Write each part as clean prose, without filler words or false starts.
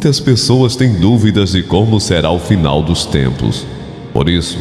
Muitas pessoas têm dúvidas de como será o final dos tempos. Por isso,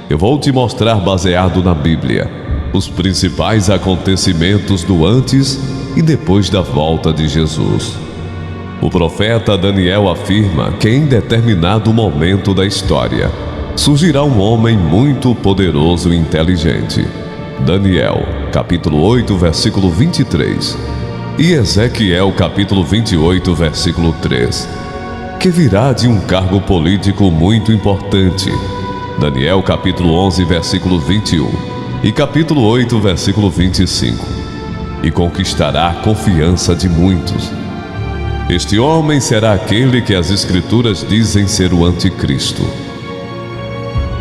eu vou te mostrar, baseado na Bíblia, os principais acontecimentos do antes e depois da volta de Jesus. O profeta Daniel afirma que em determinado momento da história surgirá um homem muito poderoso e inteligente. Daniel, capítulo 8, versículo 23. E Ezequiel, capítulo 28, versículo 3. Que virá de um cargo político muito importante. Daniel, capítulo 11, versículo 21. E capítulo 8, versículo 25. E conquistará a confiança de muitos. Este homem será aquele que as Escrituras dizem ser o Anticristo.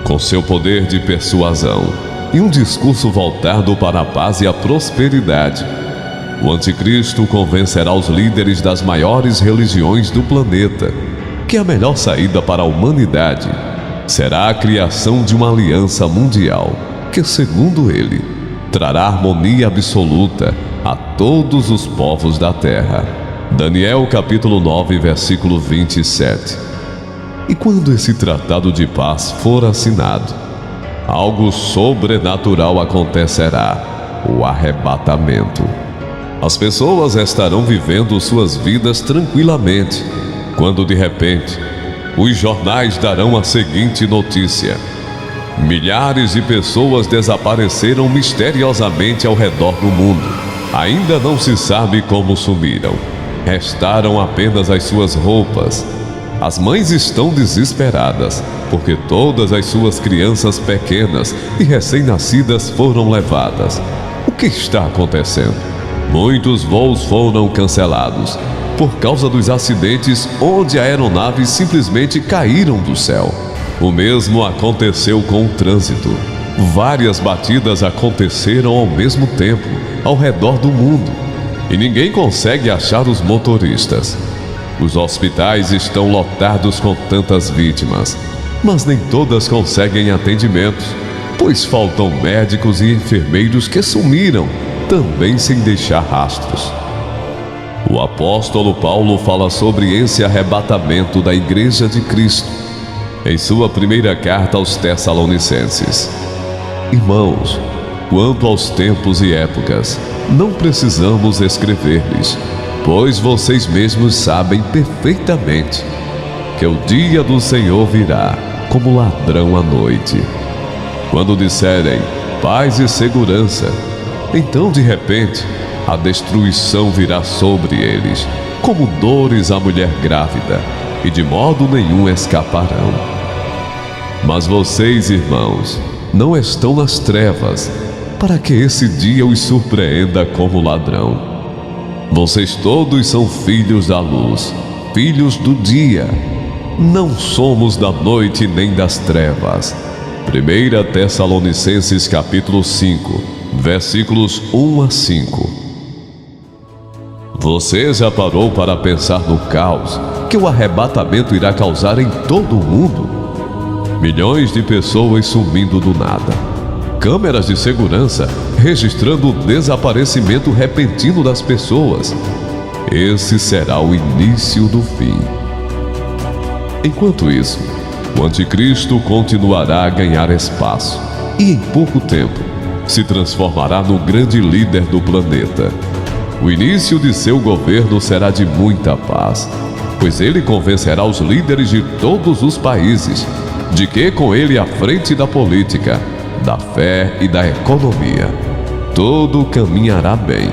Com seu poder de persuasão e um discurso voltado para a paz e a prosperidade, o Anticristo convencerá os líderes das maiores religiões do planeta que a melhor saída para a humanidade será a criação de uma aliança mundial que, segundo ele, trará harmonia absoluta a todos os povos da terra. Daniel capítulo 9, versículo 27. E quando esse tratado de paz for assinado, algo sobrenatural acontecerá: o arrebatamento. As pessoas estarão vivendo suas vidas tranquilamente, quando de repente, os jornais darão a seguinte notícia: milhares de pessoas desapareceram misteriosamente ao redor do mundo. Ainda não se sabe como sumiram. Restaram apenas as suas roupas. As mães estão desesperadas, porque todas as suas crianças pequenas e recém-nascidas foram levadas. O que está acontecendo? Muitos voos foram cancelados por causa dos acidentes onde aeronaves simplesmente caíram do céu. O mesmo aconteceu com o trânsito. Várias batidas aconteceram ao mesmo tempo, ao redor do mundo, e ninguém consegue achar os motoristas. Os hospitais estão lotados com tantas vítimas, mas nem todas conseguem atendimentos, pois faltam médicos e enfermeiros que sumiram, também sem deixar rastros. O apóstolo Paulo fala sobre esse arrebatamento da Igreja de Cristo em sua primeira carta aos Tessalonicenses. Irmãos, quanto aos tempos e épocas, não precisamos escrever-lhes, pois vocês mesmos sabem perfeitamente que o dia do Senhor virá como ladrão à noite. Quando disserem paz e segurança, então de repente a destruição virá sobre eles, como dores à mulher grávida, e de modo nenhum escaparão. Mas vocês, irmãos, não estão nas trevas, para que esse dia os surpreenda como ladrão. Vocês todos são filhos da luz, filhos do dia. Não somos da noite nem das trevas. 1 Tessalonicenses capítulo 5, versículos 1 a 5. Você já parou para pensar no caos que o arrebatamento irá causar em todo o mundo? Milhões de pessoas sumindo do nada. Câmeras de segurança registrando o desaparecimento repentino das pessoas. Esse será o início do fim. Enquanto isso, o Anticristo continuará a ganhar espaço e, em pouco tempo, se transformará no grande líder do planeta. O início de seu governo será de muita paz, pois ele convencerá os líderes de todos os países de que, com ele à frente da política, da fé e da economia, tudo caminhará bem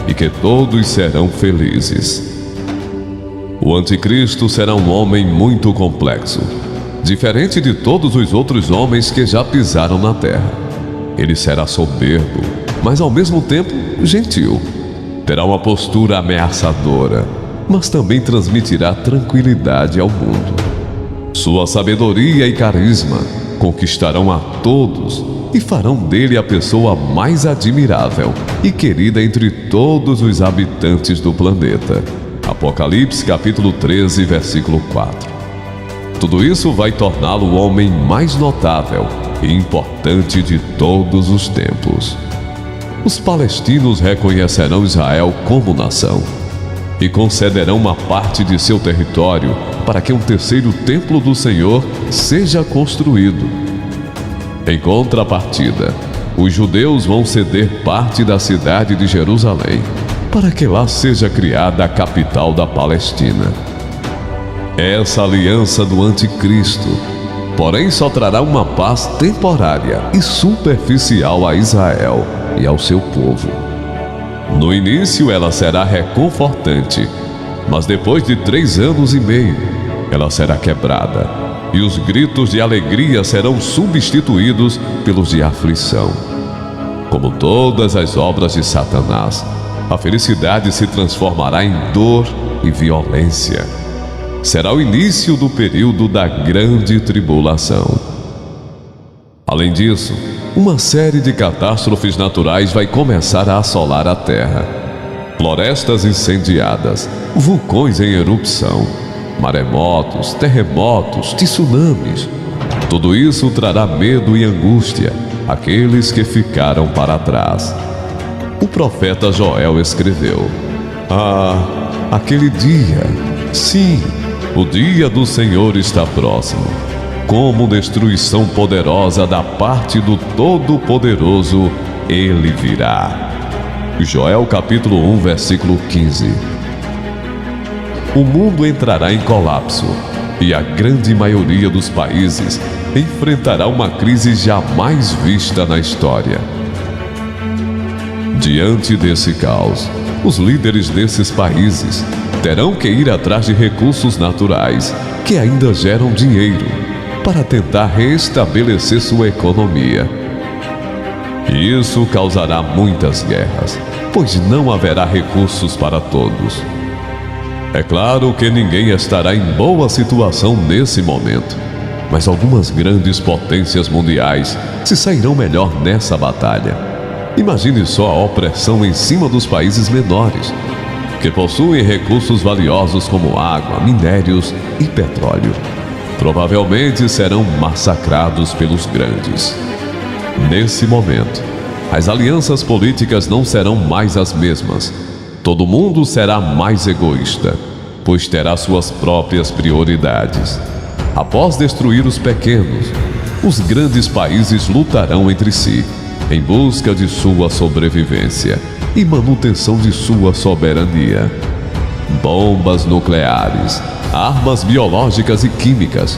e que todos serão felizes. O Anticristo será um homem muito complexo, diferente de todos os outros homens que já pisaram na terra. Ele será soberbo, mas ao mesmo tempo gentil. Terá uma postura ameaçadora, mas também transmitirá tranquilidade ao mundo. Sua sabedoria e carisma conquistarão a todos e farão dele a pessoa mais admirável e querida entre todos os habitantes do planeta. Apocalipse capítulo 13, versículo 4. Tudo isso vai torná-lo o homem mais notável e importante de todos os tempos. Os palestinos reconhecerão Israel como nação, e concederão uma parte de seu território para que um terceiro templo do Senhor seja construído. Em contrapartida, os judeus vão ceder parte da cidade de Jerusalém para que lá seja criada a capital da Palestina. Essa aliança do anticristo, porém, só trará uma paz temporária e superficial a Israel e ao seu povo. No início ela será reconfortante, mas depois de 3 anos e meio, ela será quebrada, e os gritos de alegria serão substituídos pelos de aflição. Como todas as obras de Satanás, a felicidade se transformará em dor e violência. Será o início do período da grande tribulação. Além disso, uma série de catástrofes naturais vai começar a assolar a Terra. Florestas incendiadas, vulcões em erupção, maremotos, terremotos, tsunamis. Tudo isso trará medo e angústia àqueles que ficaram para trás. O profeta Joel escreveu: aquele dia, sim, o dia do Senhor está próximo. Como destruição poderosa da parte do Todo-Poderoso, ele virá. Joel capítulo 1, versículo 15. O mundo entrará em colapso e a grande maioria dos países enfrentará uma crise jamais vista na história. Diante desse caos, os líderes desses países terão que ir atrás de recursos naturais que ainda geram dinheiro para tentar restabelecer sua economia. E isso causará muitas guerras, pois não haverá recursos para todos. É claro que ninguém estará em boa situação nesse momento, mas algumas grandes potências mundiais se sairão melhor nessa batalha. Imagine só a opressão em cima dos países menores, que possuem recursos valiosos como água, minérios e petróleo. Provavelmente serão massacrados pelos grandes. Nesse momento, as alianças políticas não serão mais as mesmas. Todo mundo será mais egoísta, pois terá suas próprias prioridades. Após destruir os pequenos, os grandes países lutarão entre si, em busca de sua sobrevivência e manutenção de sua soberania. Bombas nucleares, armas biológicas e químicas,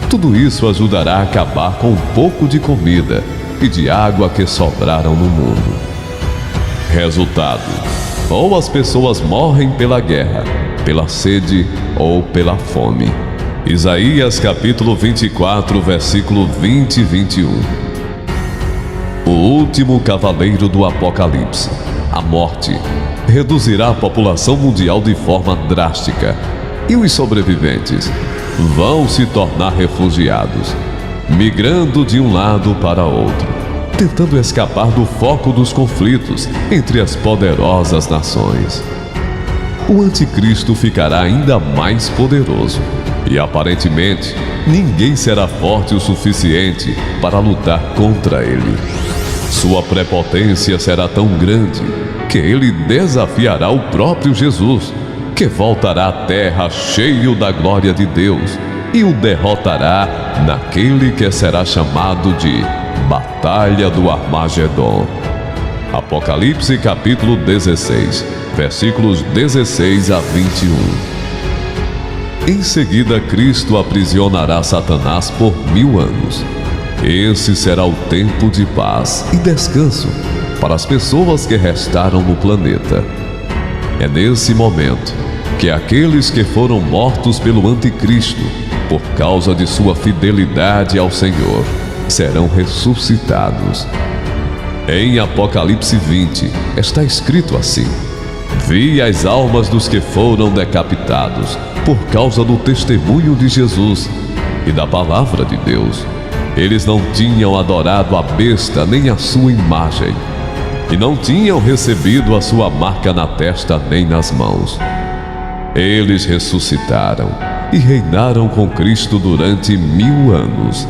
tudo isso ajudará a acabar com um pouco de comida e de água que sobraram no mundo. Resultado: ou as pessoas morrem pela guerra, pela sede ou pela fome. Isaías capítulo 24, versículo 20 e 21. O último cavaleiro do Apocalipse, a morte, reduzirá a população mundial de forma drástica, e os sobreviventes vão se tornar refugiados, migrando de um lado para outro, tentando escapar do foco dos conflitos entre as poderosas nações. O anticristo ficará ainda mais poderoso e, aparentemente, ninguém será forte o suficiente para lutar contra ele. Sua prepotência será tão grande que ele desafiará o próprio Jesus, que voltará à terra cheio da glória de Deus e o derrotará naquele que será chamado de Batalha do Armagedon. Apocalipse capítulo 16, versículos 16 a 21. Em seguida, Cristo aprisionará Satanás por 1000 anos. Esse será o tempo de paz e descanso para as pessoas que restaram no planeta. É nesse momento que aqueles que foram mortos pelo anticristo, por causa de sua fidelidade ao Senhor, serão ressuscitados. Em Apocalipse 20 está escrito assim: Vi as almas dos que foram decapitados por causa do testemunho de Jesus e da palavra de Deus. Eles não tinham adorado a besta nem a sua imagem, e não tinham recebido a sua marca na testa nem nas mãos. Eles ressuscitaram e reinaram com Cristo durante 1000 anos.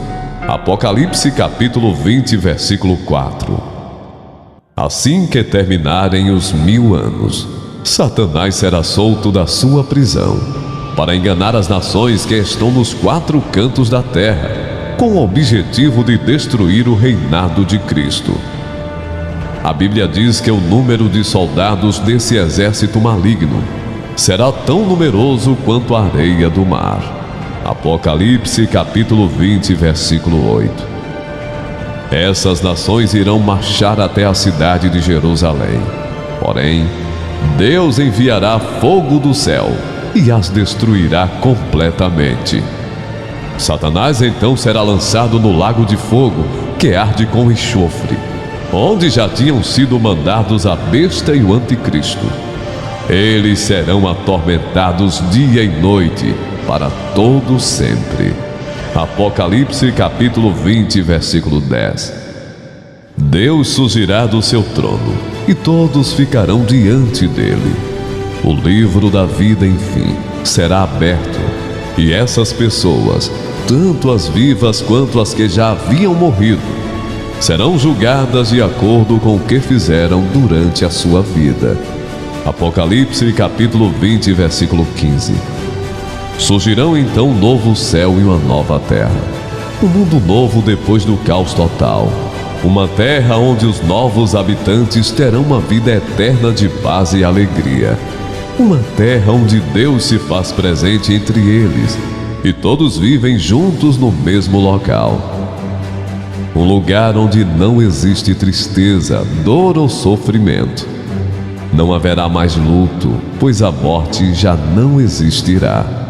Apocalipse capítulo 20, versículo 4. Assim que terminarem os 1000 anos, Satanás será solto da sua prisão para enganar as nações que estão nos 4 cantos da terra, com o objetivo de destruir o reinado de Cristo. A Bíblia diz que o número de soldados desse exército maligno será tão numeroso quanto a areia do mar. Apocalipse capítulo 20, versículo 8. Essas nações irão marchar até a cidade de Jerusalém. Porém, Deus enviará fogo do céu e as destruirá completamente. Satanás então será lançado no lago de fogo que arde com enxofre, onde já tinham sido mandados a besta e o anticristo. Eles serão atormentados dia e noite para todo sempre. Apocalipse capítulo 20, versículo 10. Deus surgirá do seu trono e todos ficarão diante dele. O livro da vida, enfim, será aberto, e essas pessoas, tanto as vivas quanto as que já haviam morrido, serão julgadas de acordo com o que fizeram durante a sua vida. Apocalipse capítulo 20, versículo 15. Surgirão então um novo céu e uma nova terra, um mundo novo depois do caos total, uma terra onde os novos habitantes terão uma vida eterna de paz e alegria, uma terra onde Deus se faz presente entre eles e todos vivem juntos no mesmo local. Um lugar onde não existe tristeza, dor ou sofrimento. Não haverá mais luto, pois a morte já não existirá.